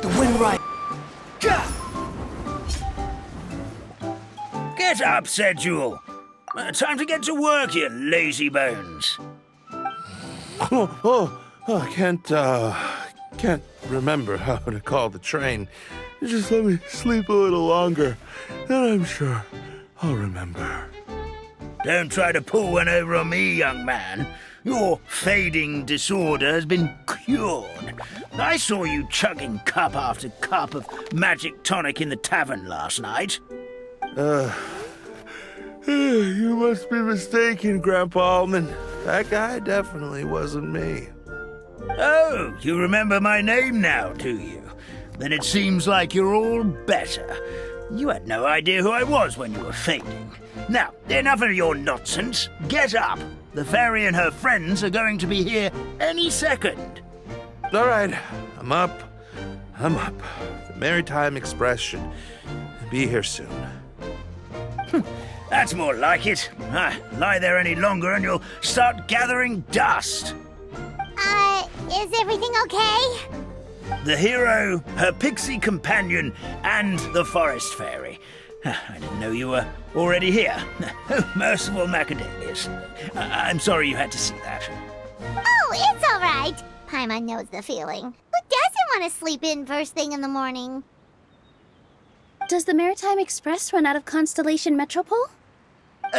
the wind right. Get up, said Jewel. Time to get to work, you lazy bones. I can't remember how to call the train. Just let me sleep a little longer, then I'm sure I'll remember. Don't try to pull one over on me, young man. Your fading disorder has been cured. I saw you chugging cup after cup of magic tonic in the tavern last night. You must be mistaken, Grandpa Almond. That guy definitely wasn't me. Oh, you remember my name now, do you? Then it seems like you're all better. You had no idea who I was when you were fading. Now, enough of your nonsense. Get up. The fairy and her friends are going to be here any second. All right, I'm up. The Maritime Express should be here soon. That's more like it. Lie there any longer and you'll start gathering dust. Is everything okay? The hero, her pixie companion, and the forest fairy. I didn't know you were already here. Oh, merciful macadamias. I'm sorry you had to see that. Oh, it's all right. Paimon knows the feeling. Who doesn't want to sleep in first thing in the morning? Does the Maritime Express run out of Constellation Metropole?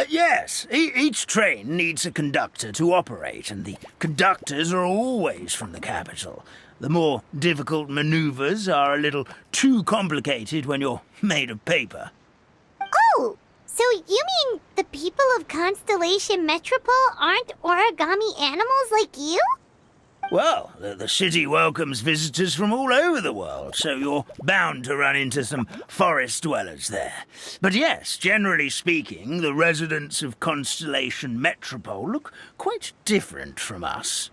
Yes, each train needs a conductor to operate, and the conductors are always from the capital. The more difficult maneuvers are a little too complicated when you're made of paper. Oh, so you mean the people of Constellation Metropole aren't origami animals like you? Well, the city welcomes visitors from all over the world, so you're bound to run into some forest dwellers there. But yes, generally speaking, the residents of Constellation Metropole look quite different from us.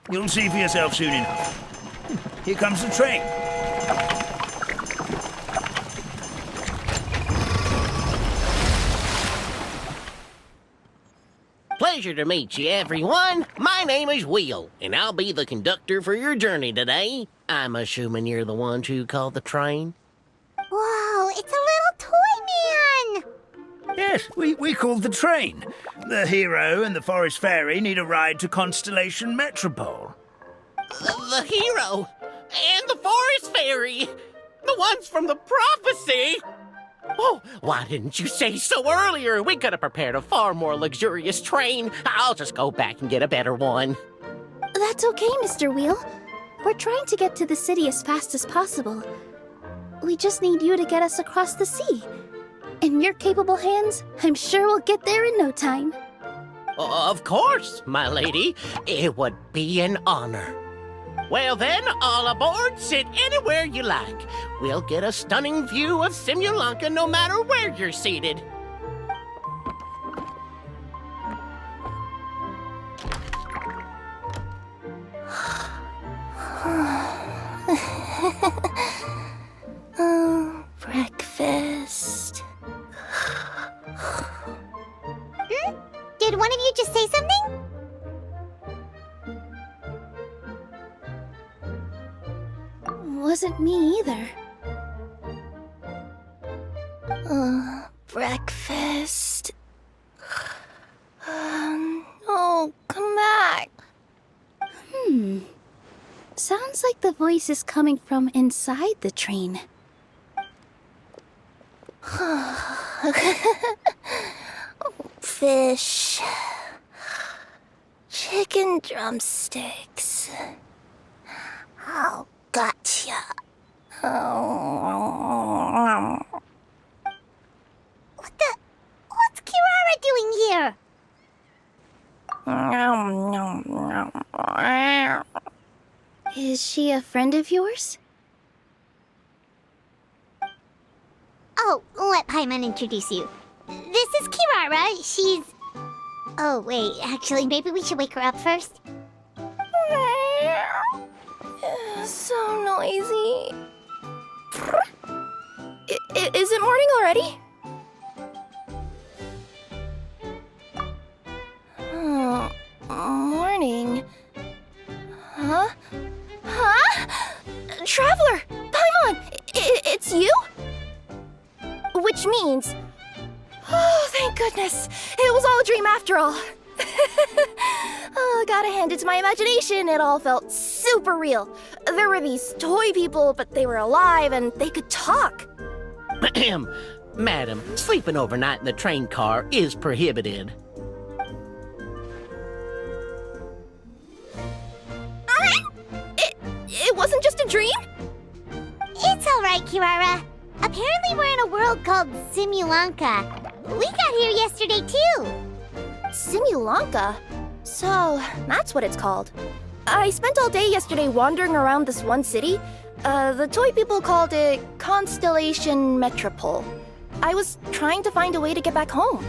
You'll see for yourself soon enough. Here comes the train. Pleasure to meet you, everyone. My name is Will, and I'll be the conductor for your journey today. I'm assuming you're the ones who called the train? Whoa, it's a little toy man! Yes, we called the train. The hero and the forest fairy need a ride to Constellation Metropole. The hero and the forest fairy, the ones from the prophecy. Oh, why didn't you say so earlier? We could have prepared a far more luxurious train. I'll just go back and get a better one. That's okay, Mr. Wheel. We're trying to get to the city as fast as possible. We just need you to get us across the sea. In your capable hands, I'm sure we'll get there in no time. Of course, my lady. It would be an honor. Well then, all aboard, sit anywhere you like. We'll get a stunning view of Simulanka no matter where you're seated. Breakfast. Did one of you just say something? Wasn't me either. Breakfast. Oh, come back. Sounds like the voice is coming from inside the train. Fish. Chicken drumsticks. Oh, gotcha. What's Kirara doing here? Is she a friend of yours? Oh, let Paimon introduce you. This is Kirara. She's... Oh, wait, actually, maybe we should wake her up first. So noisy. Is it morning already? Morning. Huh? Traveler! Paimon! It's you? Which means... Oh, thank goodness. It was all a dream after all. Oh, gotta hand it to my imagination. It all felt super real. There were these toy people, but they were alive and they could talk. Madam, sleeping overnight in the train car is prohibited. It wasn't just a dream? It's all right, Kirara. Apparently we're in a world called Simulanka. We got here yesterday, too. Simulanka? So, that's what it's called. I spent all day yesterday wandering around this one city. The toy people called it Constellation Metropole. I was trying to find a way to get back home.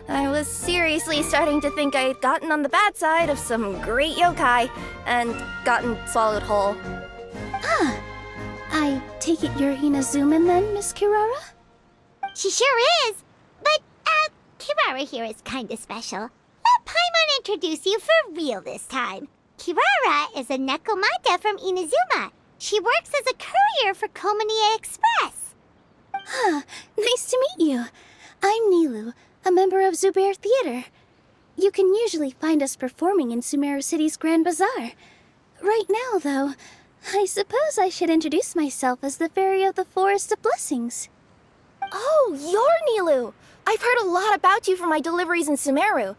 I was seriously starting to think I'd gotten on the bad side of some great yokai and gotten swallowed whole. I take it you're Inazuman then, Miss Kirara? She sure is. But, Kirara here is kinda special. Let Paimon introduce you for real this time. Kirara is a Nekomata from Inazuma. She works as a courier for Komanie Express. Nice to meet you. I'm Nilu, a member of Zubair Theater. You can usually find us performing in Sumeru City's Grand Bazaar. Right now, though, I suppose I should introduce myself as the Fairy of the Forest of Blessings. Oh, you're Nilu! I've heard a lot about you from my deliveries in Sumeru.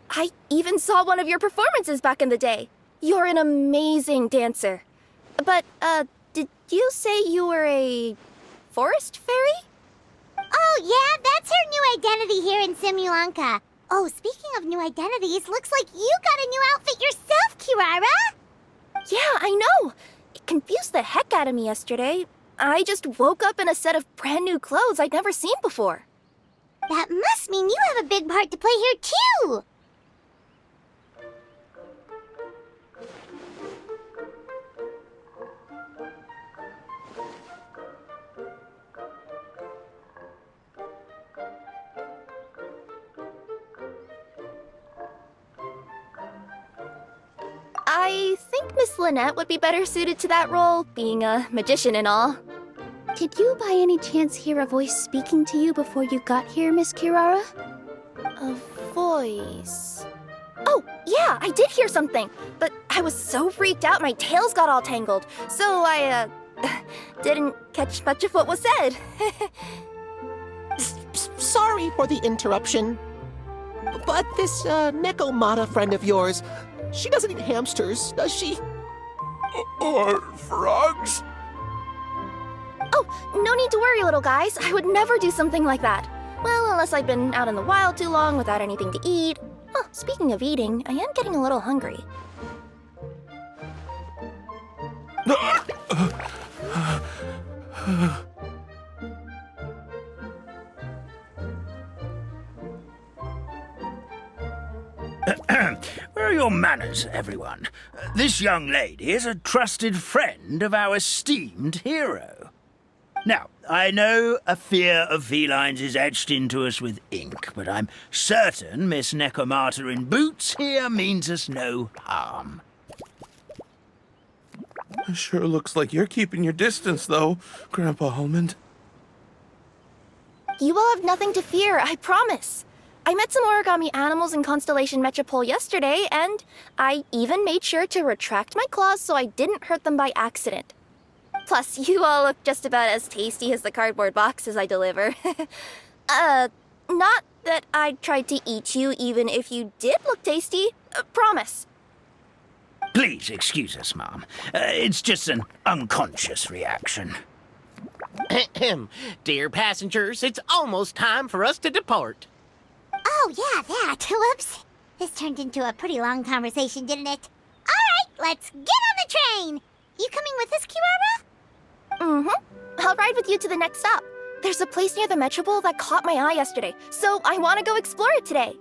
I even saw one of your performances back in the day. You're an amazing dancer. But, did you say you were a forest fairy? Oh, yeah, that's her new identity here in Simulanka. Oh, speaking of new identities, looks like you got a new outfit yourself, Kirara! Yeah, I know! It confused the heck out of me yesterday. I just woke up in a set of brand new clothes I'd never seen before. That must mean you have a big part to play here, too! I think Miss Lynette would be better suited to that role, being a magician and all. Did you by any chance hear a voice speaking to you before you got here, Miss Kirara? A voice... Oh, yeah, I did hear something, but I was so freaked out my tails got all tangled, so I, didn't catch much of what was said. Sorry for the interruption. But this, Nekomata friend of yours, she doesn't eat hamsters, does she? Or frogs? Oh, no need to worry, little guys. I would never do something like that. Well, unless I've been out in the wild too long without anything to eat. Oh, speaking of eating, I am getting a little hungry. Where are your manners, everyone? This young lady is a trusted friend of our esteemed hero. Now, I know a fear of felines is etched into us with ink, but I'm certain Miss Nekomata in boots here means us no harm. It sure looks like you're keeping your distance, though, Grandpa Almond. You will have nothing to fear, I promise. I met some origami animals in Constellation Metropole yesterday, and I even made sure to retract my claws so I didn't hurt them by accident. Plus, you all look just about as tasty as the cardboard boxes I deliver. Not that I tried to eat you even if you did look tasty. Promise. Please excuse us, Mom. It's just an unconscious reaction. Dear passengers, it's almost time for us to depart. Oh, yeah, that. Whoops. This turned into a pretty long conversation, didn't it? All right, let's get on the train. You coming with us, Kirara? Mm-hmm. I'll ride with you to the next stop. There's a place near the Metropole that caught my eye yesterday, so I want to go explore it today.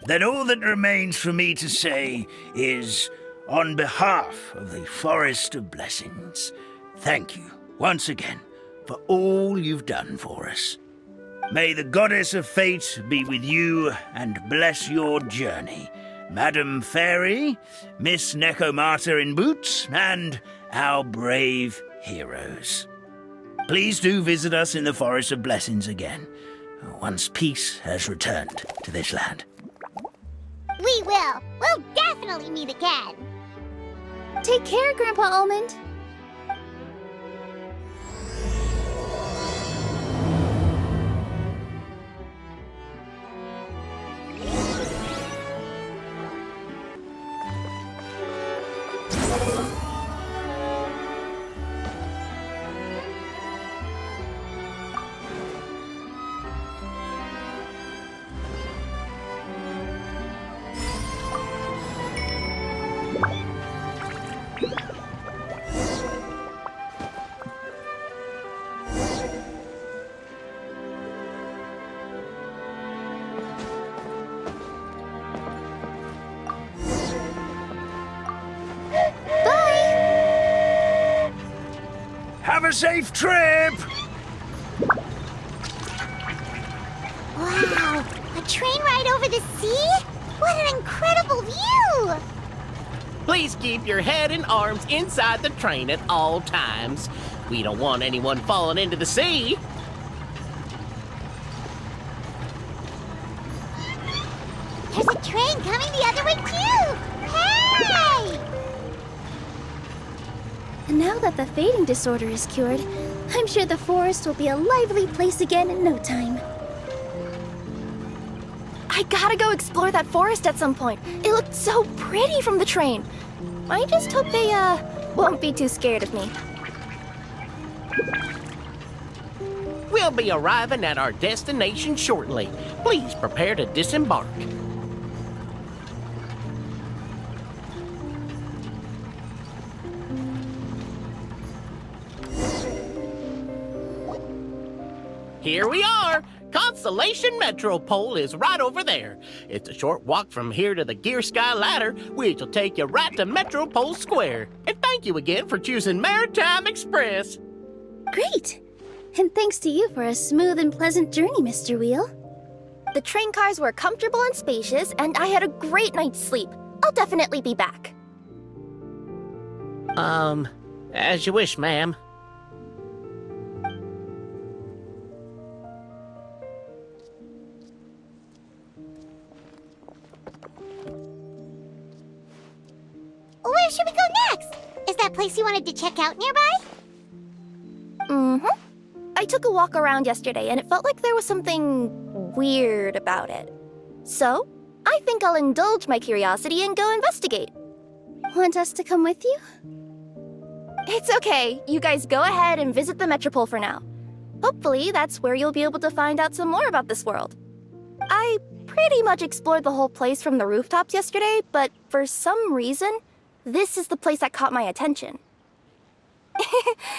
Then all that remains for me to say is, on behalf of the Forest of Blessings, thank you once again for all you've done for us. May the goddess of fate be with you and bless your journey Madam Fairy, Miss Necomata in boots, and our brave heroes. Please do visit us in the Forest of Blessings again, once peace has returned to this land. We will. We'll definitely meet again. Take care, Grandpa Almond. Have a safe trip! Wow, a train ride over the sea? What an incredible view! Please keep your head and arms inside the train at all times. We don't want anyone falling into the sea. There's a train coming the other way too! Hey! And now that the fading disorder is cured, I'm sure the forest will be a lively place again in no time. I gotta go explore that forest at some point. It looked so pretty from the train. I just hope they, won't be too scared of me. We'll be arriving at our destination shortly. Please prepare to disembark. Here we are! Constellation Metropole is right over there. It's a short walk from here to the Gear Sky Ladder, which will take you right to Metropole Square. And thank you again for choosing Maritime Express. Great! And thanks to you for a smooth and pleasant journey, Mr. Wheel. The train cars were comfortable and spacious, and I had a great night's sleep. I'll definitely be back. As you wish, ma'am. Where should we go next? Is that place you wanted to check out nearby? Mm-hmm. I took a walk around yesterday, and it felt like there was something weird about it. So, I think I'll indulge my curiosity and go investigate. Want us to come with you? It's okay. You guys go ahead and visit the Metropole for now. Hopefully, that's where you'll be able to find out some more about this world. I pretty much explored the whole place from the rooftops yesterday, but for some reason, this is the place that caught my attention.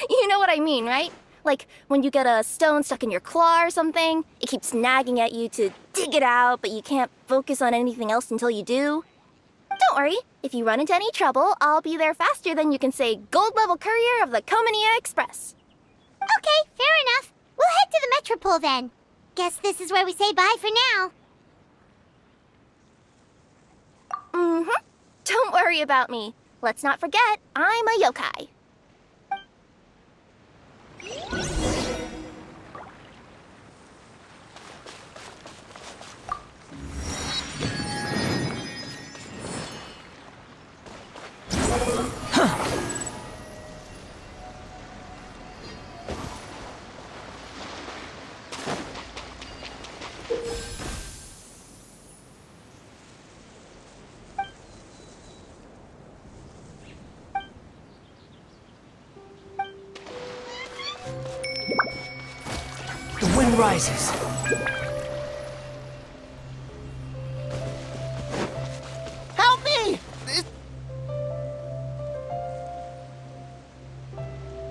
You know what I mean, right? Like when you get a stone stuck in your claw or something, it keeps nagging at you to dig it out, but you can't focus on anything else until you do. Don't worry, if you run into any trouble, I'll be there faster than you can say gold level courier of the Comania Express. Okay, fair enough. We'll head to the Metropole then. Guess this is where we say bye for now. Mm-hmm. Don't worry about me. Let's not forget, I'm a yokai. The wind rises. Help me!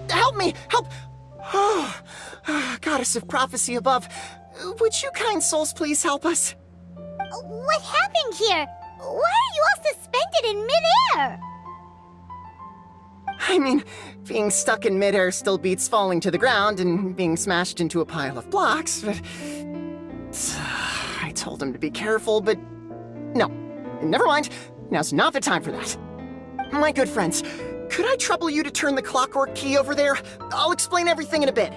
Help me! Help! Oh, Goddess of prophecy above, would you kind souls please help us? What happened here? Why are you all suspended in midair? I mean, being stuck in midair still beats falling to the ground and being smashed into a pile of blocks, but... I told him to be careful, but... No. never mind. Now's not the time for that. My good friends, could I trouble you to turn the clockwork key over there? I'll explain everything in a bit.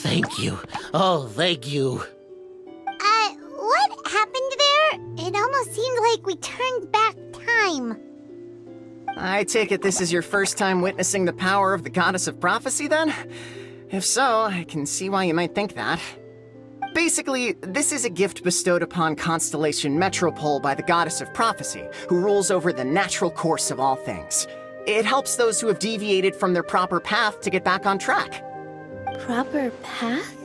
Thank you. Oh, thank you. What happened there? It almost seemed like we turned back time. I take it this is your first time witnessing the power of the Goddess of Prophecy, then? If so, I can see why you might think that. Basically, this is a gift bestowed upon Constellation Metropole by the Goddess of Prophecy, who rules over the natural course of all things. It helps those who have deviated from their proper path to get back on track. Proper path?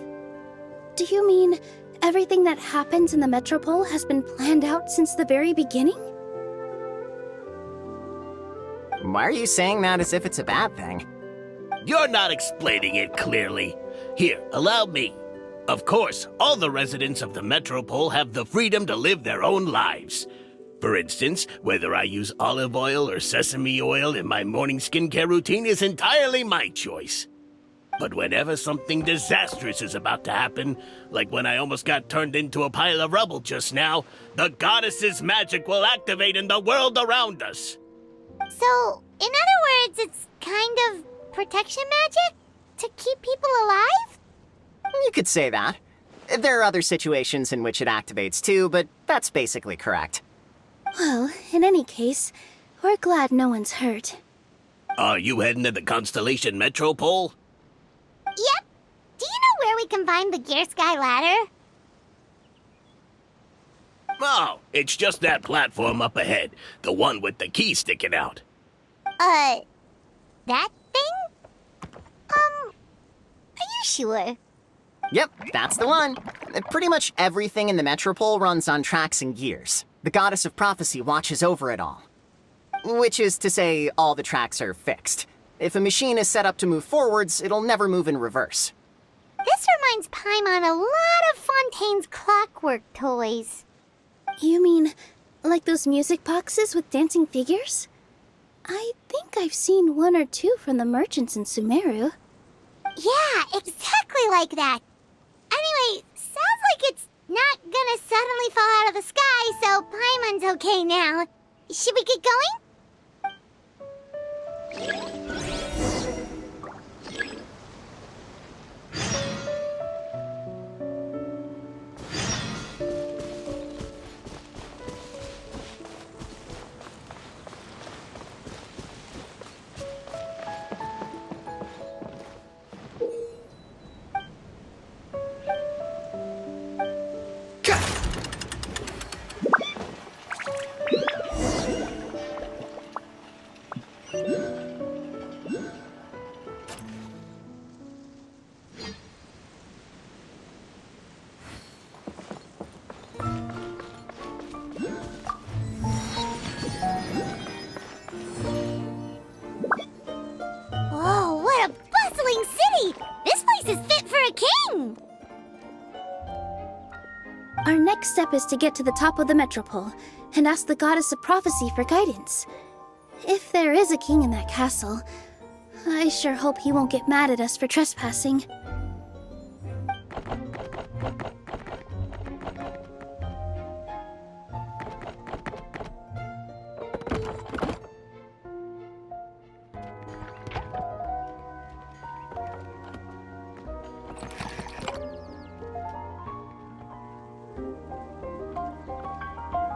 Do you mean everything that happens in the Metropole has been planned out since the very beginning? Why are you saying that as if it's a bad thing? You're not explaining it clearly. Here, allow me. Of course, all the residents of the Metropole have the freedom to live their own lives. For instance, whether I use olive oil or sesame oil in my morning skincare routine is entirely my choice. But whenever something disastrous is about to happen, like when I almost got turned into a pile of rubble just now, the goddess's magic will activate in the world around us. So, in other words, it's kind of protection magic? To keep people alive? You could say that. There are other situations in which it activates too, but that's basically correct. Well, in any case, we're glad no one's hurt. Are you heading to the Constellation Metropole? Yep. Do you know where we can find the Gear Sky ladder? Oh, it's just that platform up ahead. The one with the key sticking out. That thing? Are you sure? Yep, that's the one. Pretty much everything in the Metropole runs on tracks and gears. The Goddess of Prophecy watches over it all. Which is to say, all the tracks are fixed. If a machine is set up to move forwards, it'll never move in reverse. This reminds Paimon a lot of Fontaine's clockwork toys. You mean, like those music boxes with dancing figures? I think I've seen one or two from the merchants in Sumeru. Yeah, exactly like that. Anyway, sounds like it's not gonna suddenly fall out of the sky, so Paimon's okay now. Should we get going? step is to get to the top of the metropole and ask the Goddess of Prophecy for guidance. If there is a king in that castle, I sure hope he won't get mad at us for trespassing.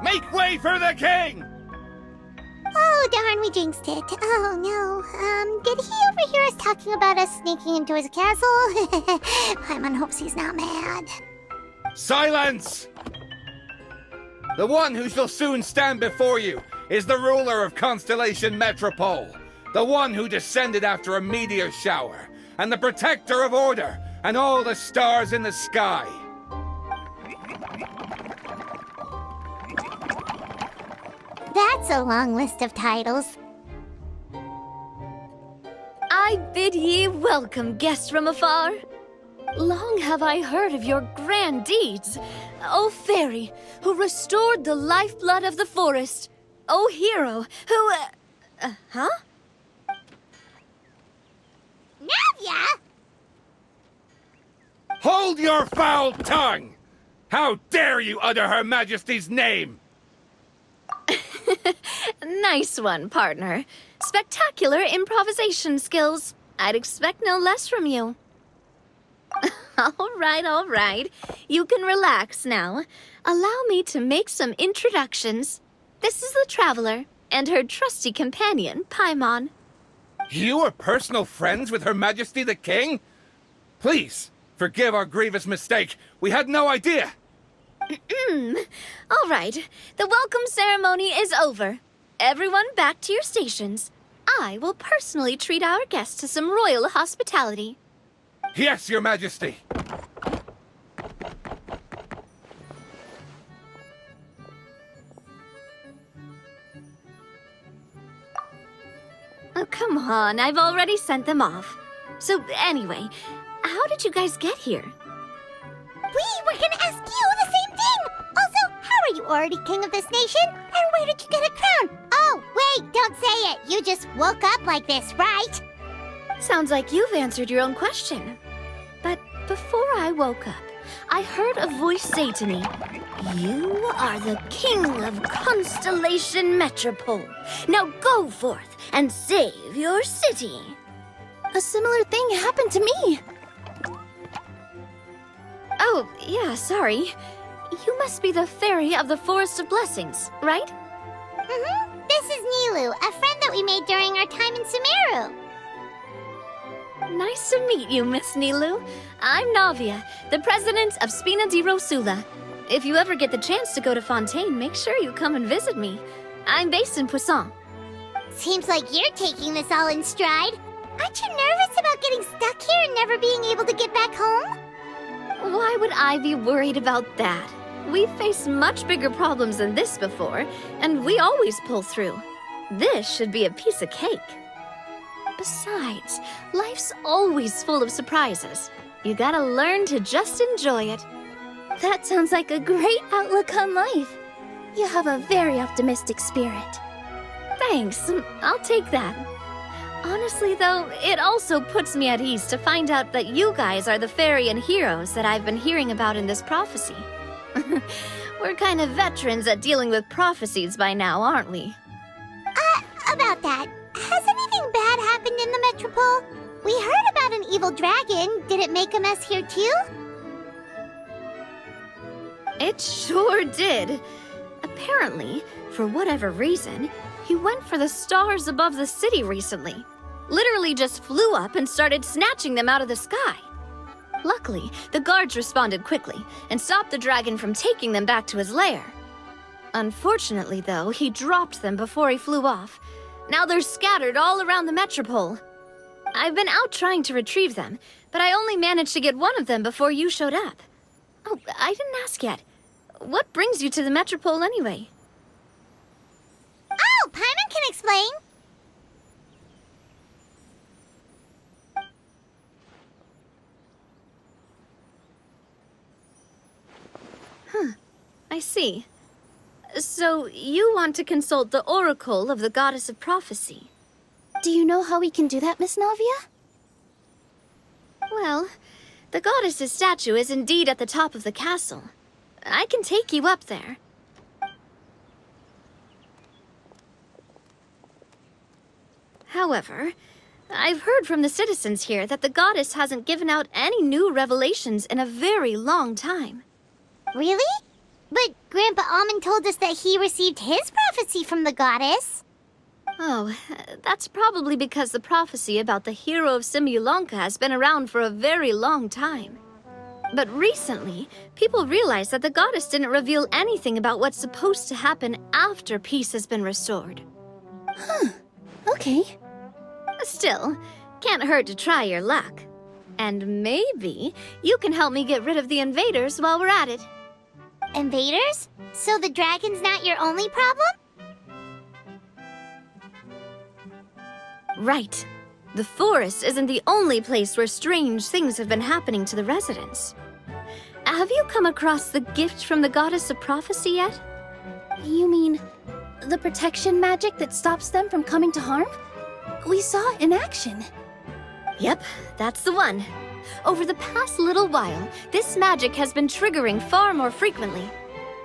Make way for the king! Oh, darn, we jinxed it. Oh, no. Did he overhear us talking about us sneaking into his castle? Paimon hopes he's not mad. Silence! The one who shall soon stand before you is the ruler of Constellation Metropole, the one who descended after a meteor shower, and the protector of order and all the stars in the sky. That's a long list of titles. I bid ye welcome, guests from afar. Long have I heard of your grand deeds, O fairy, who restored the lifeblood of the forest, O hero, who... huh? Navia! Hold your foul tongue! How dare you utter Her Majesty's name? Nice one, partner. Spectacular improvisation skills. I'd expect no less from you. All right. You can relax now. Allow me to make some introductions. This is the Traveler, and her trusty companion, Paimon. You are personal friends with Her Majesty the King? Please, forgive our grievous mistake. We had no idea. All right, the welcome ceremony is over. Everyone back to your stations. I will personally treat our guests to some royal hospitality. Yes, Your Majesty. Oh, come on, I've already sent them off. So anyway, how did you guys get here? We were gonna ask you the same thing! Also, how are you already king of this nation? And where did you get a crown? Oh, wait, don't say it. You just woke up like this, right? Sounds like you've answered your own question. But before I woke up, I heard a voice say to me, "You are the king of Constellation Metropole. Now go forth and save your city." A similar thing happened to me. Oh, yeah, sorry. You must be the fairy of the Forest of Blessings, right? Mm-hmm. This is Nilu, a friend that we made during our time in Sumeru. Nice to meet you, Miss Nilu. I'm Navia, the president of Spina di Rosula. If you ever get the chance to go to Fontaine, make sure you come and visit me. I'm based in Poisson. Seems like you're taking this all in stride. Aren't you nervous about getting stuck here and never being able to get back home? Why would I be worried about that? We've faced much bigger problems than this before, and we always pull through. This should be a piece of cake. Besides, life's always full of surprises. You gotta learn to just enjoy it. That sounds like a great outlook on life. You have a very optimistic spirit. Thanks, I'll take that. Honestly, though, it also puts me at ease to find out that you guys are the fairy and heroes that I've been hearing about in this prophecy. We're kind of veterans at dealing with prophecies by now, aren't we? About that, has anything bad happened in the Metropole? We heard about an evil dragon. Did it make a mess here too? It sure did. Apparently, for whatever reason, he went for the stars above the city recently. Literally just flew up and started snatching them out of the sky. Luckily, the guards responded quickly and stopped the dragon from taking them back to his lair. Unfortunately, though, he dropped them before he flew off. Now they're scattered all around the Metropole. I've been out trying to retrieve them, but I only managed to get one of them before you showed up. Oh, I didn't ask yet. What brings you to the Metropole anyway? Oh, Paimon can explain. I I see. So, you want to consult the oracle of the goddess of prophecy? Do you know how we can do that, Miss Navia? Well, the goddess's statue is indeed at the top of the castle. I can take you up there. However, I've heard from the citizens here that the goddess hasn't given out any new revelations in a very long time. Really? But Grandpa Almond told us that he received his prophecy from the goddess. Oh, that's probably because the prophecy about the hero of Simulanka has been around for a very long time. But recently, people realized that the goddess didn't reveal anything about what's supposed to happen after peace has been restored. Okay. Still, can't hurt to try your luck. And maybe you can help me get rid of the invaders while we're at it. Invaders? So the dragon's not your only problem? Right. The forest isn't the only place where strange things have been happening to the residents. Have you come across the gift from the goddess of prophecy yet? You mean the protection magic that stops them from coming to harm? We saw it in action. Yep, that's the one. Over the past little while, this magic has been triggering far more frequently.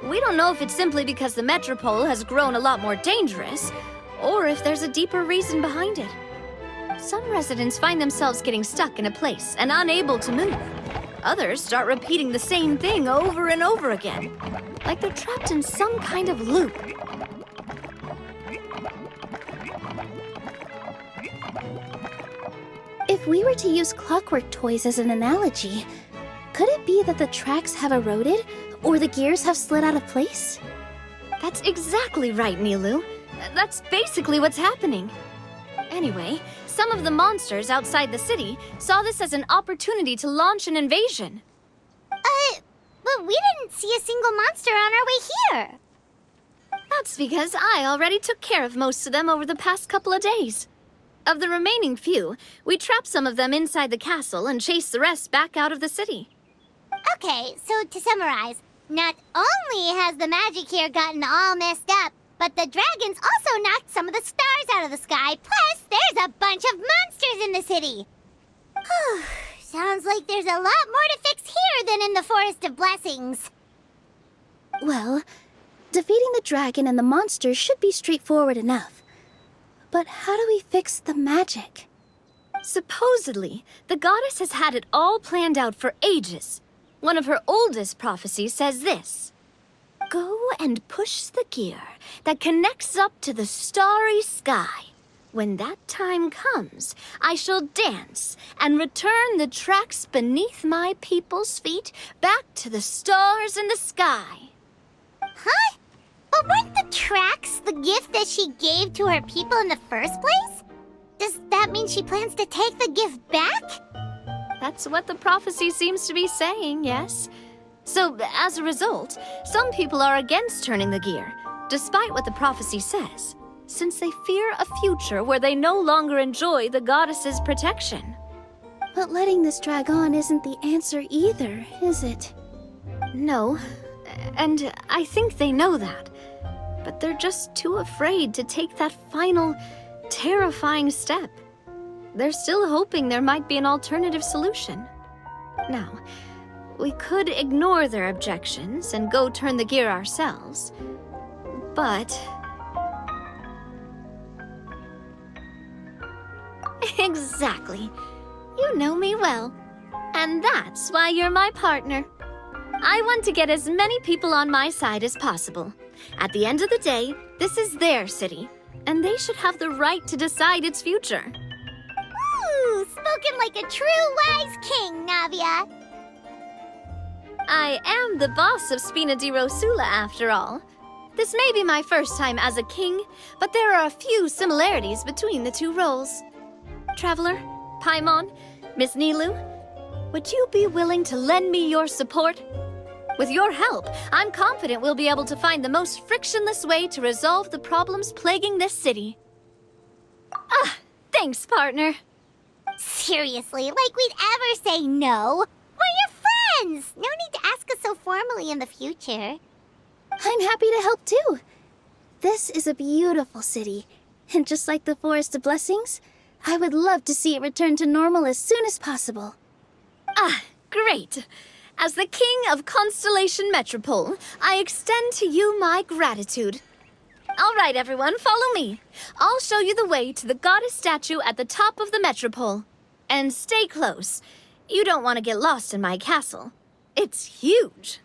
We don't know if it's simply because the metropole has grown a lot more dangerous, or if there's a deeper reason behind it. Some residents find themselves getting stuck in a place and unable to move. Others start repeating the same thing over and over again, like they're trapped in some kind of loop. If we were to use clockwork toys as an analogy, could it be that the tracks have eroded or the gears have slid out of place? That's exactly right, Nilu. That's basically what's happening. Anyway, some of the monsters outside the city saw this as an opportunity to launch an invasion. But we didn't see a single monster on our way here. That's because I already took care of most of them over the past couple of days. Of the remaining few, we trapped some of them inside the castle and chased the rest back out of the city. Okay, so to summarize, not only has the magic here gotten all messed up, but the dragons also knocked some of the stars out of the sky, plus there's a bunch of monsters in the city. Sounds like there's a lot more to fix here than in the Forest of Blessings. Well, defeating the dragon and the monsters should be straightforward enough. But how do we fix the magic? Supposedly, the goddess has had it all planned out for ages. One of her oldest prophecies says this: "Go and push the gear that connects up to the starry sky. When that time comes, I shall dance and return the tracks beneath my people's feet back to the stars in the sky." Huh? But weren't the tracks the gift that she gave to her people in the first place? Does that mean she plans to take the gift back? That's what the prophecy seems to be saying, yes. So, as a result, some people are against turning the gear, despite what the prophecy says, since they fear a future where they no longer enjoy the goddess's protection. But letting this drag on isn't the answer either, is it? No, and I think they know that. But they're just too afraid to take that final, terrifying step. They're still hoping there might be an alternative solution. Now, we could ignore their objections and go turn the gear ourselves. But... Exactly. You know me well. And that's why you're my partner. I want to get as many people on my side as possible. At the end of the day, this is their city, and they should have the right to decide its future. Ooh, spoken like a true wise king, Navia. I am the boss of Spina di Rosula, after all. This may be my first time as a king, but there are a few similarities between the two roles. Traveler, Paimon, Miss Nilu, would you be willing to lend me your support? With your help, I'm confident we'll be able to find the most frictionless way to resolve the problems plaguing this city. Thanks, partner. Seriously, like we'd ever say no. We're your friends! No need to ask us so formally in the future. I'm happy to help too. This is a beautiful city, and just like the Forest of Blessings, I would love to see it return to normal as soon as possible. Ah, great. As the King of Constellation Metropole, I extend to you my gratitude. All right, everyone, follow me. I'll show you the way to the goddess statue at the top of the Metropole. And stay close. You don't want to get lost in my castle. It's huge.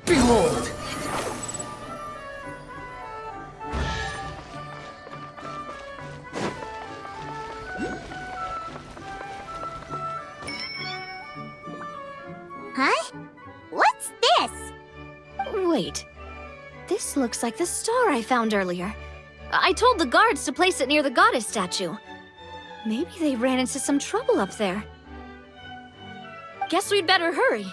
Behold! Huh? What's this? Wait. This looks like the star I found earlier. I told the guards to place it near the goddess statue. Maybe they ran into some trouble up there. Guess we'd better hurry.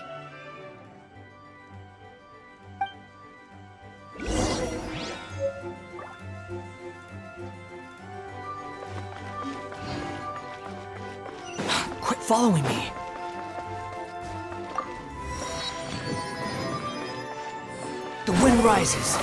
Quit following me. The wind rises.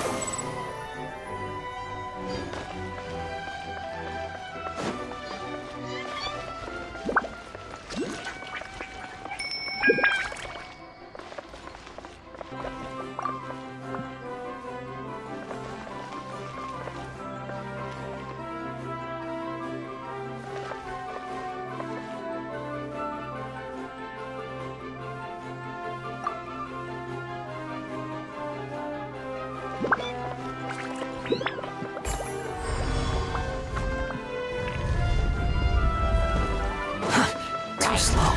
Too slow.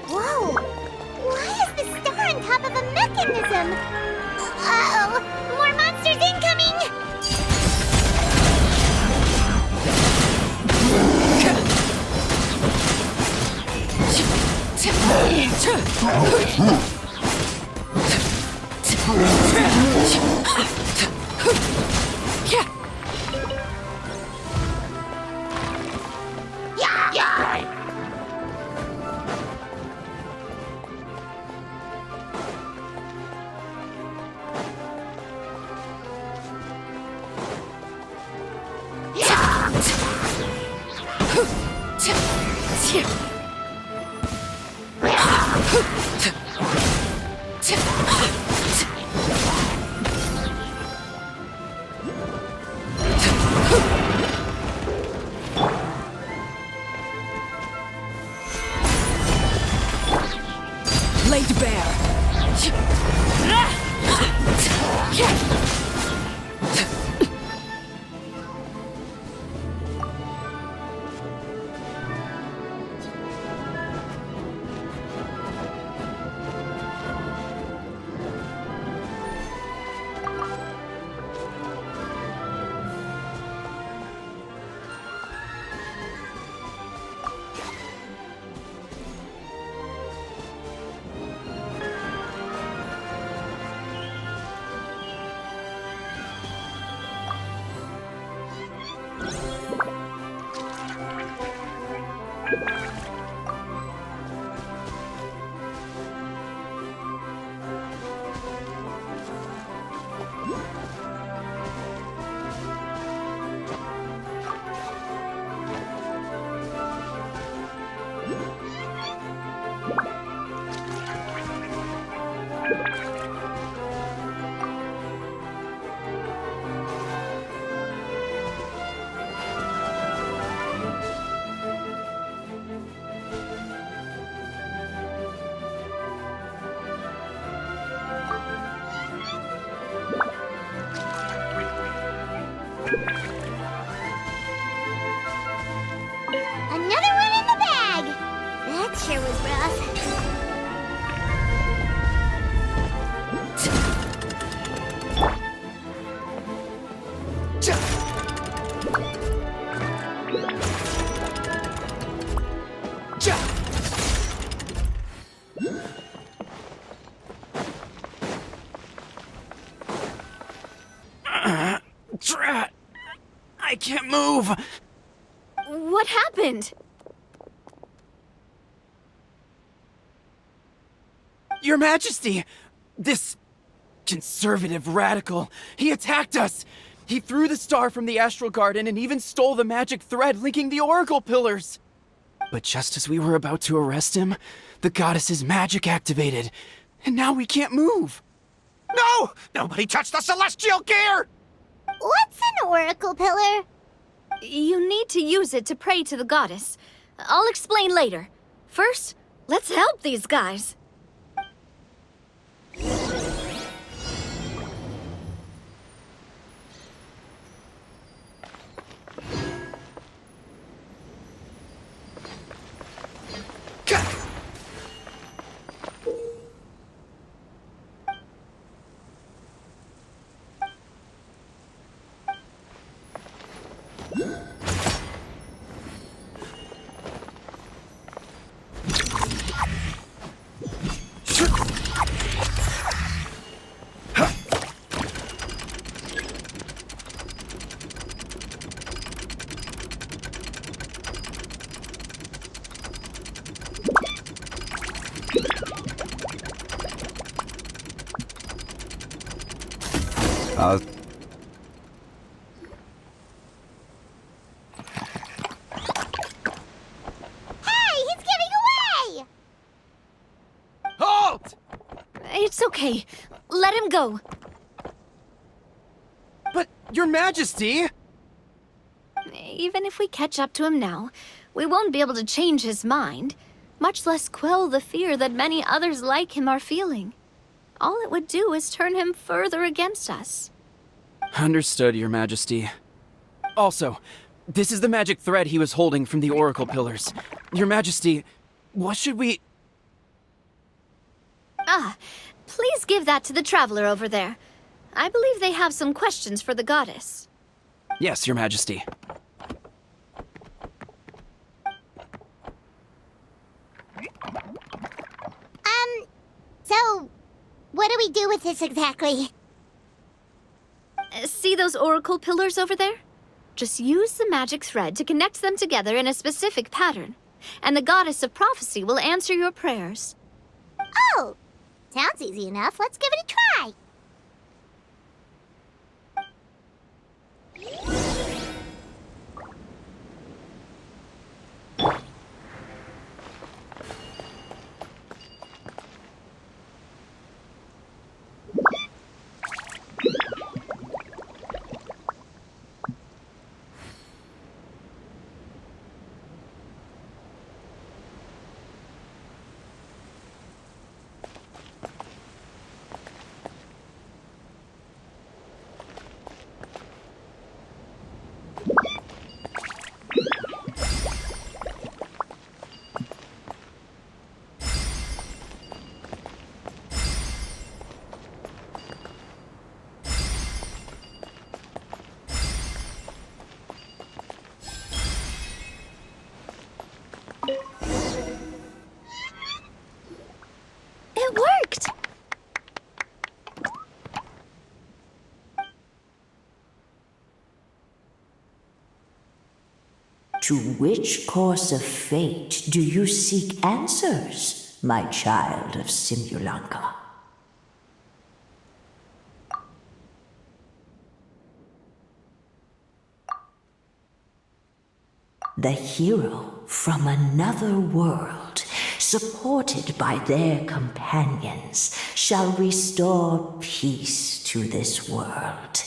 Whoa! Why is the star on top of a mechanism? Uh-oh! More monsters incoming! Laid bare. Another one in the bag! That sure was rough. Drat! I can't move! What happened? Your Majesty! This conservative radical, he attacked us! He threw the star from the Astral Garden and even stole the magic thread linking the Oracle Pillars! But just as we were about to arrest him, the goddess's magic activated, and now we can't move! No! Nobody touched the celestial gear! What's an oracle pillar? You need to use it to pray to the goddess. I'll explain later. First, let's help these guys. Hey, he's giving away! Halt! It's okay. Let him go. But, Your Majesty! Even if we catch up to him now, we won't be able to change his mind, much less quell the fear that many others like him are feeling. All it would do is turn him further against us. Understood, Your Majesty. Also, this is the magic thread he was holding from the Oracle Pillars. Your Majesty, what should we... Ah, please give that to the traveler over there. I believe they have some questions for the goddess. Yes, Your Majesty. So, what do we do with this exactly? See those oracle pillars over there? Just use the magic thread to connect them together in a specific pattern, and the goddess of prophecy will answer your prayers. Oh, sounds easy enough. Let's give it a try. It worked! To which course of fate do you seek answers, my child of Simulanka? The hero from another world supported by their companions, shall restore peace to this world.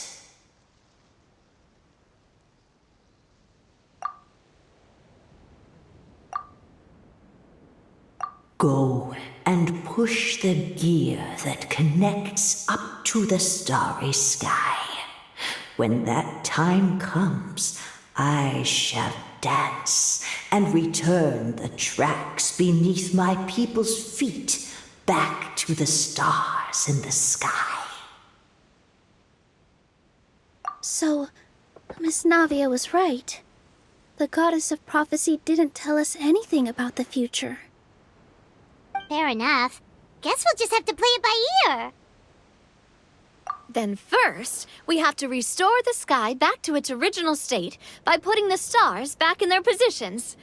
Go and push the gear that connects up to the starry sky. When that time comes, I shall dance and return the tracks beneath my people's feet back to the stars in the sky. So, Miss Navia was right. The goddess of prophecy didn't tell us anything about the future. Fair enough. Guess we'll just have to play it by ear. Then first, we have to restore the sky back to its original state by putting the stars back in their positions.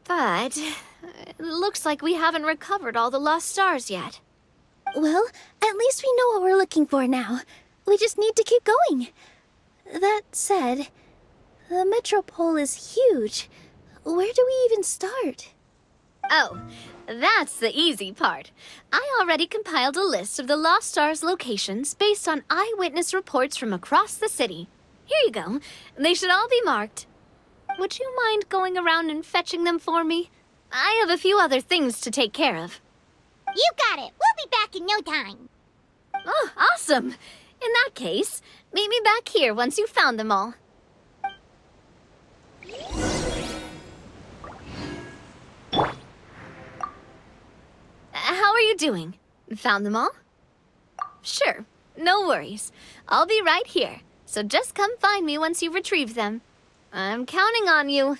But it looks like we haven't recovered all the lost stars yet. Well, at least we know what we're looking for now. We just need to keep going. That said, the metropole is huge. Where do we even start? Oh, that's the easy part. I already compiled a list of the Lost Stars locations based on eyewitness reports from across the city. Here you go. They should all be marked. Would you mind going around and fetching them for me? I have a few other things to take care of. You got it. We'll be back in no time. Oh, awesome. In that case, meet me back here once you've found them all. How are you doing? Found them all? Sure, no worries. I'll be right here, so just come find me once you've retrieved them. I'm counting on you.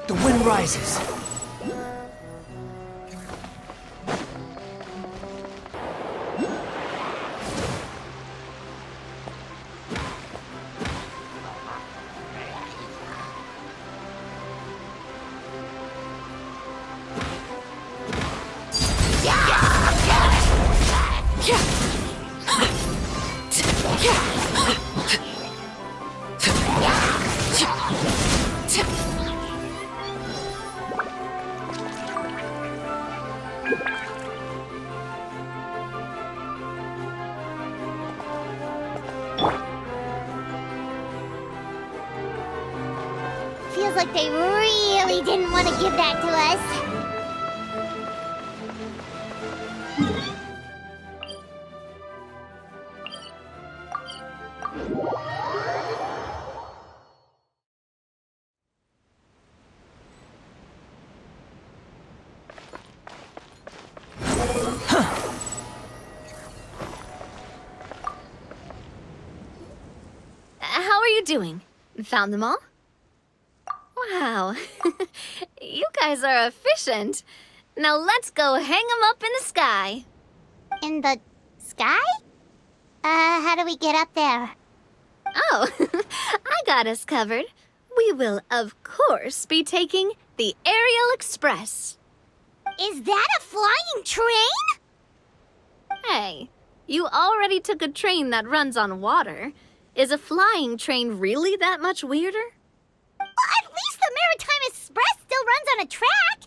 The wind rises. Feels like they really didn't want to give that to us. How are you doing? Found them all? Wow, you guys are efficient. Now let's go hang them up in the sky. In the sky? How do we get up there? Oh, I got us covered. We will, of course, be taking the Aerial Express. Is that a flying train? Hey, you already took a train that runs on water. Is a flying train really that much weirder? Well, at least the Maritime Express still runs on a track.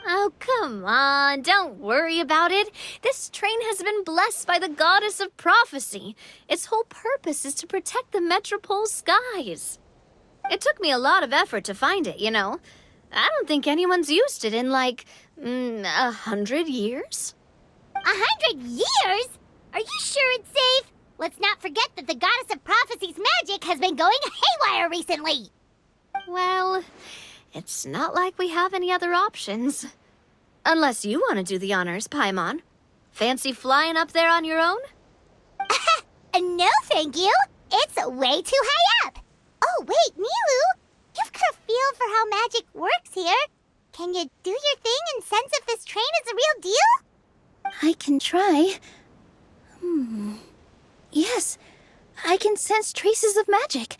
Oh, come on, don't worry about it. This train has been blessed by the goddess of prophecy. Its whole purpose is to protect the metropole's skies. It took me a lot of effort to find it, you know. I don't think anyone's used it in, like, 100 years? 100 years? Are you sure it's safe? Let's not forget that the goddess of prophecy's magic has been going haywire recently. Well, it's not like we have any other options. Unless you want to do the honors, Paimon. Fancy flying up there on your own? No, thank you. It's way too high up. Oh, wait, Milu. You've got a feel for how magic works here. Can you do your thing and sense if this train is a real deal? I can try. Yes, I can sense traces of magic.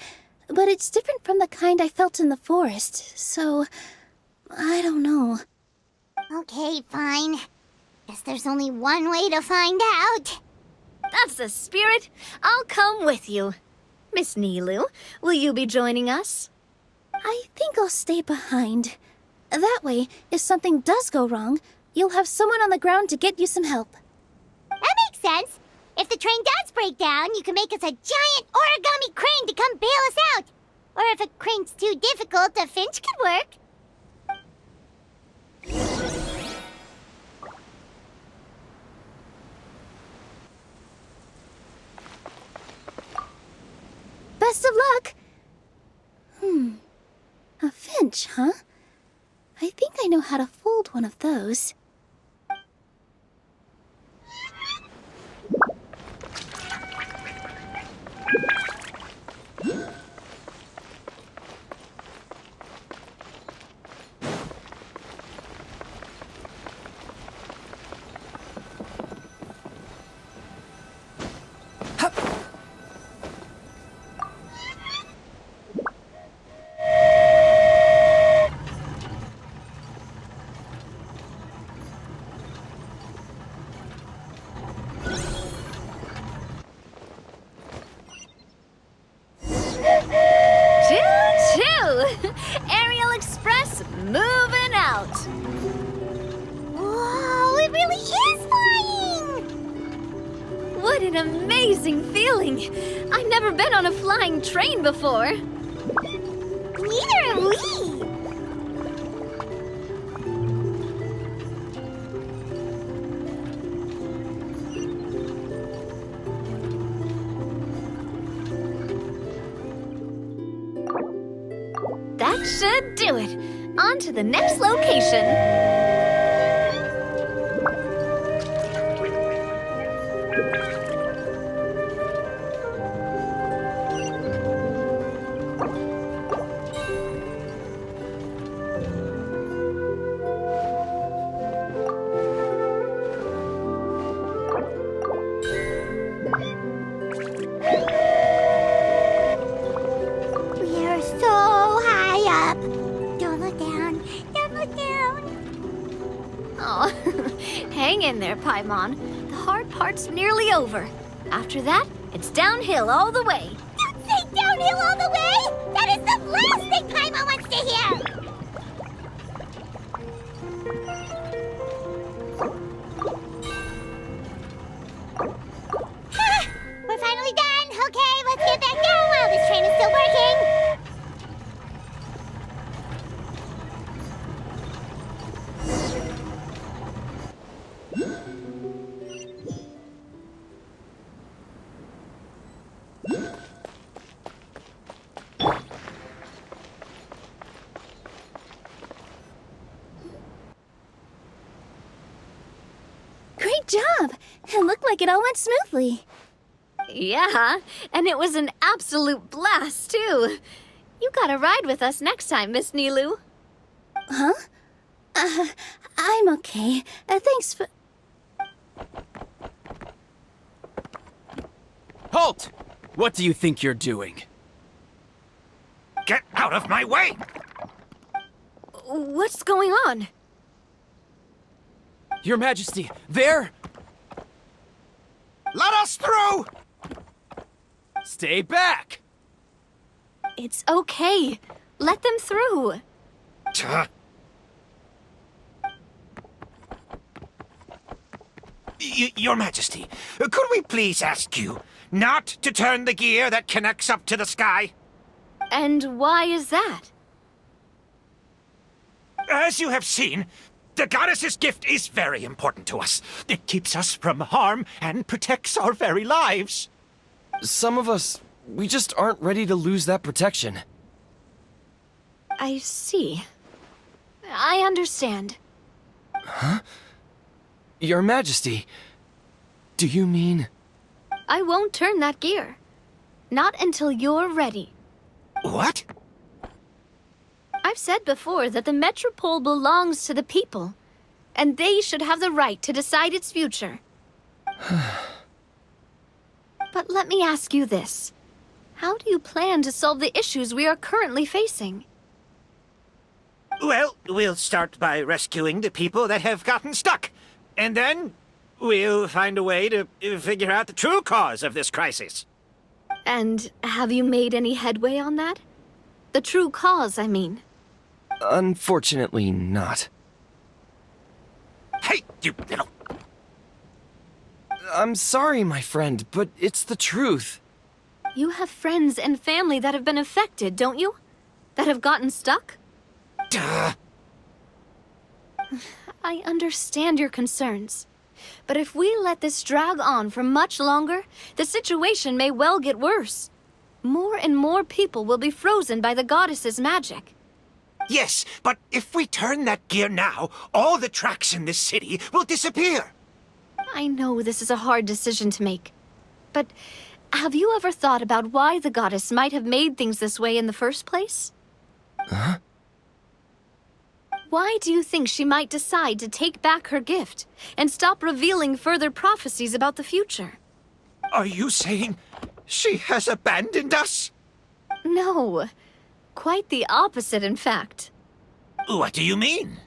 but it's different from the kind I felt in the forest, so I don't know. Okay, fine. Guess there's only one way to find out. That's the spirit. I'll come with you. Miss Nilu, will you be joining us? I think I'll stay behind. That way, if something does go wrong, you'll have someone on the ground to get you some help. That makes sense. If the train does break down, you can make us a giant origami crane to come bail us out. Or if a crane's too difficult, a finch could work. Best of luck! A finch, huh? I think I know how to fold one of those. Choo-choo! Aerial Express moving out. Whoa, it really is flying! What an amazing feeling! I've never been on a flying train before. Neither have we! That should do it. On to the next location. We're so high up. Don't look down. Don't look down. Oh, hang in there, Paimon. The hard part's nearly over. After that, it's downhill all the way. Don't say downhill all the way! That is the last thing Paimon wants to hear! Ha! We're finally done! Okay, let's get back down while this train is still working! Great job! It looked like it all went smoothly. Yeah, and it was an absolute blast, too. You gotta ride with us next time, Miss Nilu. Huh? I'm okay. Thanks for... Halt! What do you think you're doing? Get out of my way! What's going on? Your Majesty, there! Let us through! Stay back! It's okay. Let them through. Your Majesty, could we please ask you not to turn the gear that connects up to the sky? And why is that? As you have seen, the goddess's gift is very important to us. It keeps us from harm and protects our very lives. Some of us, we just aren't ready to lose that protection. I see. I understand. Your Majesty, do you mean... I won't turn that gear. Not until you're ready. What? I've said before that the Metropole belongs to the people, and they should have the right to decide its future. But let me ask you this. How do you plan to solve the issues we are currently facing? Well, we'll start by rescuing the people that have gotten stuck. And then we'll find a way to figure out the true cause of this crisis. And have you made any headway on that? The true cause, I mean. Unfortunately, not. Hey, you little... I'm sorry, my friend, but it's the truth. You have friends and family that have been affected, don't you? That have gotten stuck? Duh. I understand your concerns. But if we let this drag on for much longer, the situation may well get worse. More and more people will be frozen by the goddess's magic. Yes, but if we turn that gear now, all the tracks in this city will disappear. I know this is a hard decision to make. But have you ever thought about why the goddess might have made things this way in the first place? Huh? Why do you think she might decide to take back her gift and stop revealing further prophecies about the future? Are you saying she has abandoned us? No. Quite the opposite, in fact. What do you mean?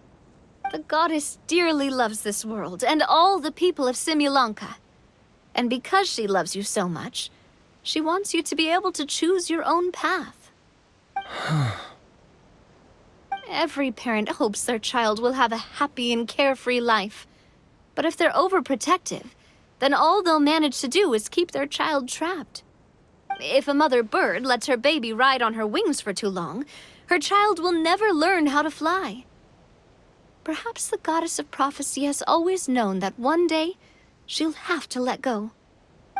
The goddess dearly loves this world and all the people of Simulanka. And because she loves you so much, she wants you to be able to choose your own path. Every parent hopes their child will have a happy and carefree life. But if they're overprotective, then all they'll manage to do is keep their child trapped. If a mother bird lets her baby ride on her wings for too long, her child will never learn how to fly. Perhaps the goddess of prophecy has always known that one day she'll have to let go.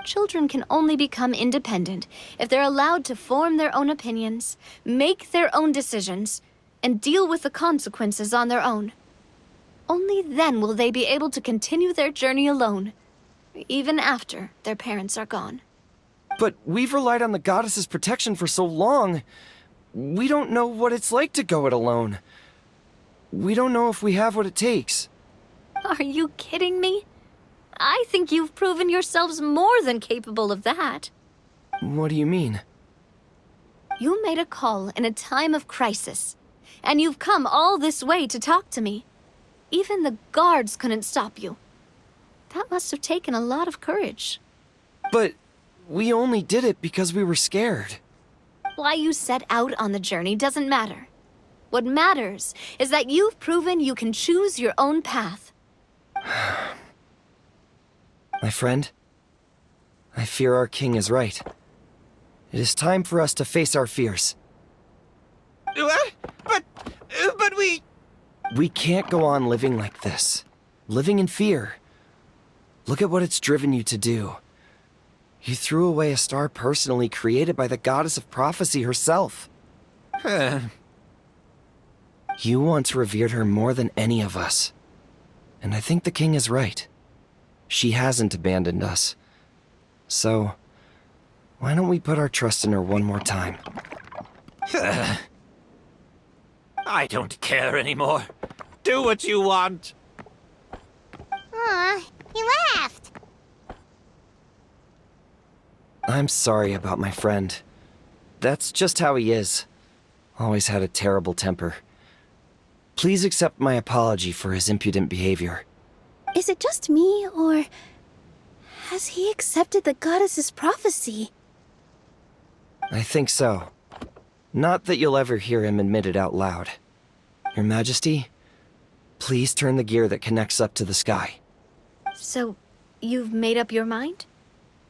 Children can only become independent if they're allowed to form their own opinions, make their own decisions, and deal with the consequences on their own. Only then will they be able to continue their journey alone, even after their parents are gone. But we've relied on the goddess's protection for so long. We don't know what it's like to go it alone. We don't know if we have what it takes. Are you kidding me? I think you've proven yourselves more than capable of that. What do you mean? You made a call in a time of crisis, and you've come all this way to talk to me. Even the guards couldn't stop you. That must have taken a lot of courage. But we only did it because we were scared. Why you set out on the journey doesn't matter. What matters is that you've proven you can choose your own path. My friend, I fear our king is right. It is time for us to face our fears. What? But we... We can't go on living like this. Living in fear. Look at what it's driven you to do. You threw away a star personally created by the goddess of prophecy herself. You once revered her more than any of us. And I think the king is right. She hasn't abandoned us. So, why don't we put our trust in her one more time? I don't care anymore. Do what you want. Aw, he laughed. I'm sorry about my friend. That's just how he is. Always had a terrible temper. Please accept my apology for his impudent behavior. Is it just me, or has he accepted the goddess's prophecy? I think so. Not that you'll ever hear him admit it out loud. Your Majesty, please turn the gear that connects up to the sky. So, you've made up your mind?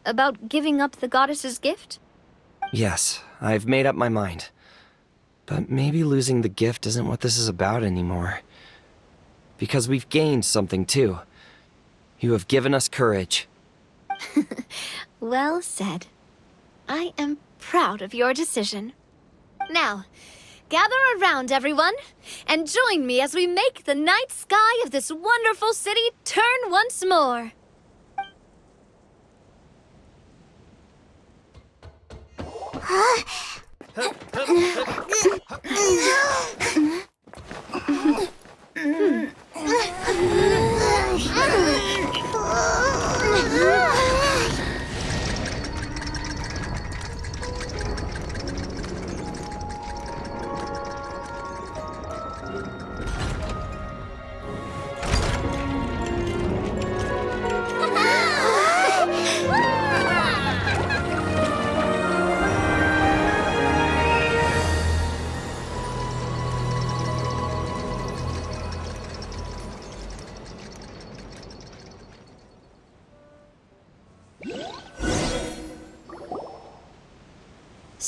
About giving up the goddess's gift? Yes, I've made up my mind. But maybe losing the gift isn't what this is about anymore. Because we've gained something too. You have given us courage. Well said. I am proud of your decision. Now, gather around, everyone, and join me as we make the night sky of this wonderful city turn once more.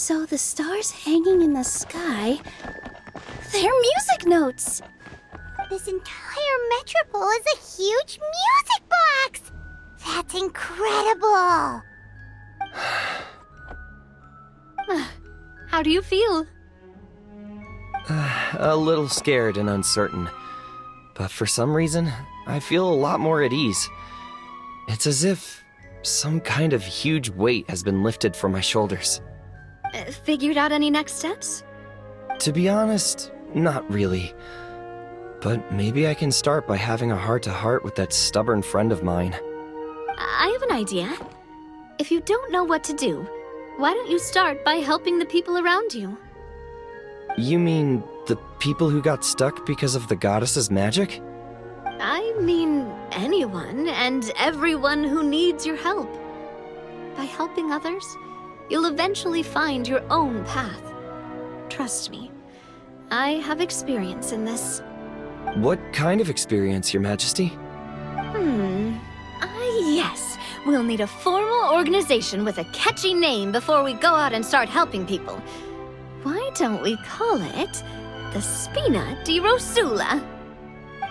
So the stars hanging in the sky, they're music notes. This entire metropole is a huge music box! That's incredible! How do you feel? A little scared and uncertain. But for some reason, I feel a lot more at ease. It's as if some kind of huge weight has been lifted from my shoulders. Figured out any next steps? To be honest, not really. But maybe I can start by having a heart-to-heart with that stubborn friend of mine. I have an idea. If you don't know what to do, why don't you start by helping the people around you? You mean the people who got stuck because of the goddess's magic? I mean anyone and everyone who needs your help. By helping others, you'll eventually find your own path. Trust me, I have experience in this. What kind of experience, Your Majesty? Yes. We'll need a formal organization with a catchy name before we go out and start helping people. Why don't we call it the Spina di Rosula?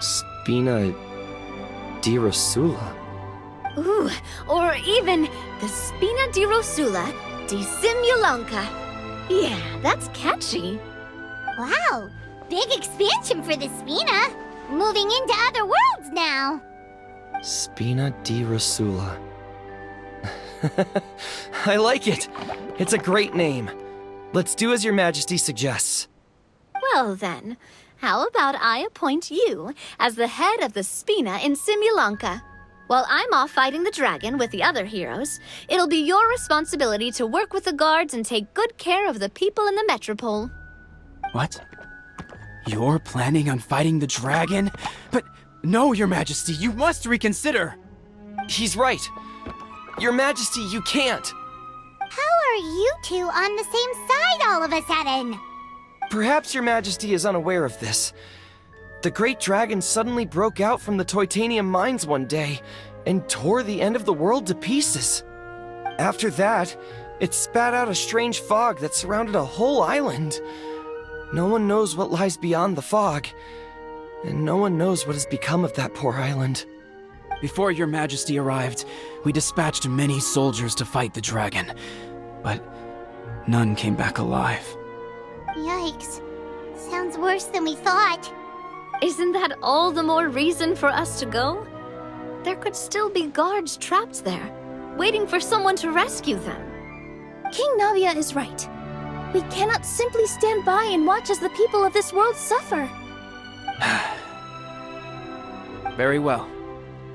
Spina di Rosula? Ooh, or even the Spina di Rosula di Simulonka. Yeah, that's catchy. Wow, big expansion for the Spina. Moving into other worlds now. Spina di Rosula. I like it. It's a great name. Let's do as Your Majesty suggests. Well then, how about I appoint you as the head of the Spina in Simulonka? While I'm off fighting the dragon with the other heroes, it'll be your responsibility to work with the guards and take good care of the people in the metropole. What? You're planning on fighting the dragon? But no, Your Majesty, you must reconsider. He's right. Your Majesty, you can't. How are you two on the same side all of a sudden? Perhaps Your Majesty is unaware of this. The great dragon suddenly broke out from the Titanium mines one day and tore the end of the world to pieces. After that, it spat out a strange fog that surrounded a whole island. No one knows what lies beyond the fog, and no one knows what has become of that poor island. Before Your Majesty arrived, we dispatched many soldiers to fight the dragon, but none came back alive. Yikes. Sounds worse than we thought. Isn't that all the more reason for us to go? There could still be guards trapped there, waiting for someone to rescue them. King Navia is right. We cannot simply stand by and watch as the people of this world suffer. Very well.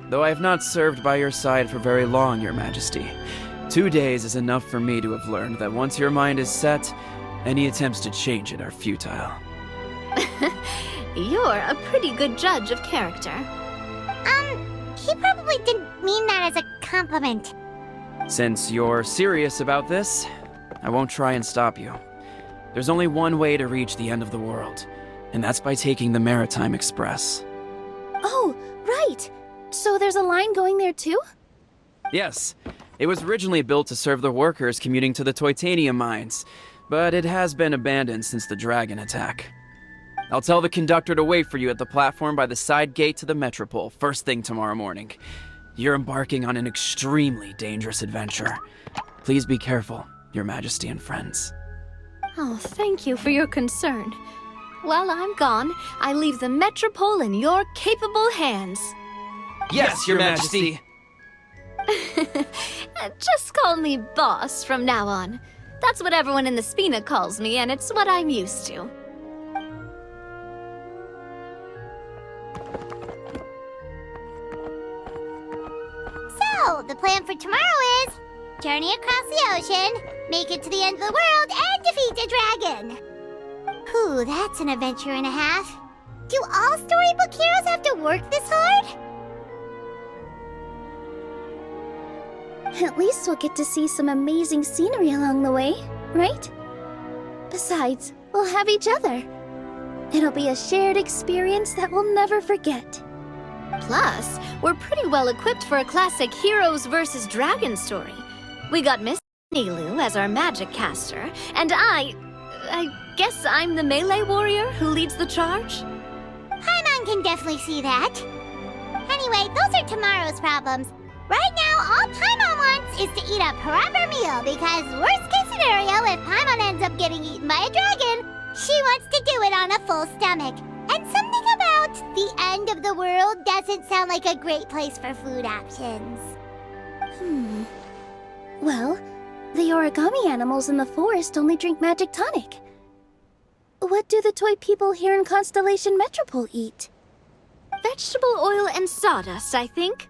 Though I have not served by your side for very long, Your Majesty. 2 days is enough for me to have learned that once your mind is set, any attempts to change it are futile. You're a pretty good judge of character. He probably didn't mean that as a compliment. Since you're serious about this, I won't try and stop you. There's only one way to reach the end of the world, and that's by taking the Maritime Express. Oh, right. So there's a line going there too? Yes, it was originally built to serve the workers commuting to the Titanium mines, but it has been abandoned since the dragon attack. I'll tell the conductor to wait for you at the platform by the side gate to the Metropole first thing tomorrow morning. You're embarking on an extremely dangerous adventure. Please be careful, Your Majesty and friends. Oh, thank you for your concern. While I'm gone, I leave the Metropole in your capable hands. Yes, Your Majesty! Just call me boss from now on. That's what everyone in the Spina calls me, and it's what I'm used to. So, the plan for tomorrow is journey across the ocean, make it to the end of the world, and defeat a dragon. Whew, that's an adventure and a half. Do all storybook heroes have to work this hard? At least we'll get to see some amazing scenery along the way, right? Besides, we'll have each other. It'll be a shared experience that we'll never forget. Plus, we're pretty well equipped for a classic heroes versus dragon story. We got Miss Nilu as our magic caster, and I guess I'm the melee warrior who leads the charge? Paimon can definitely see that. Anyway, those are tomorrow's problems. Right now, all Paimon wants is to eat a proper meal, because worst case scenario, if Paimon ends up getting eaten by a dragon, she wants to do it on a full stomach. And something about the end of the world doesn't sound like a great place for food options. Well, the origami animals in the forest only drink magic tonic. What do the toy people here in Constellation Metropole eat? Vegetable oil and sawdust, I think.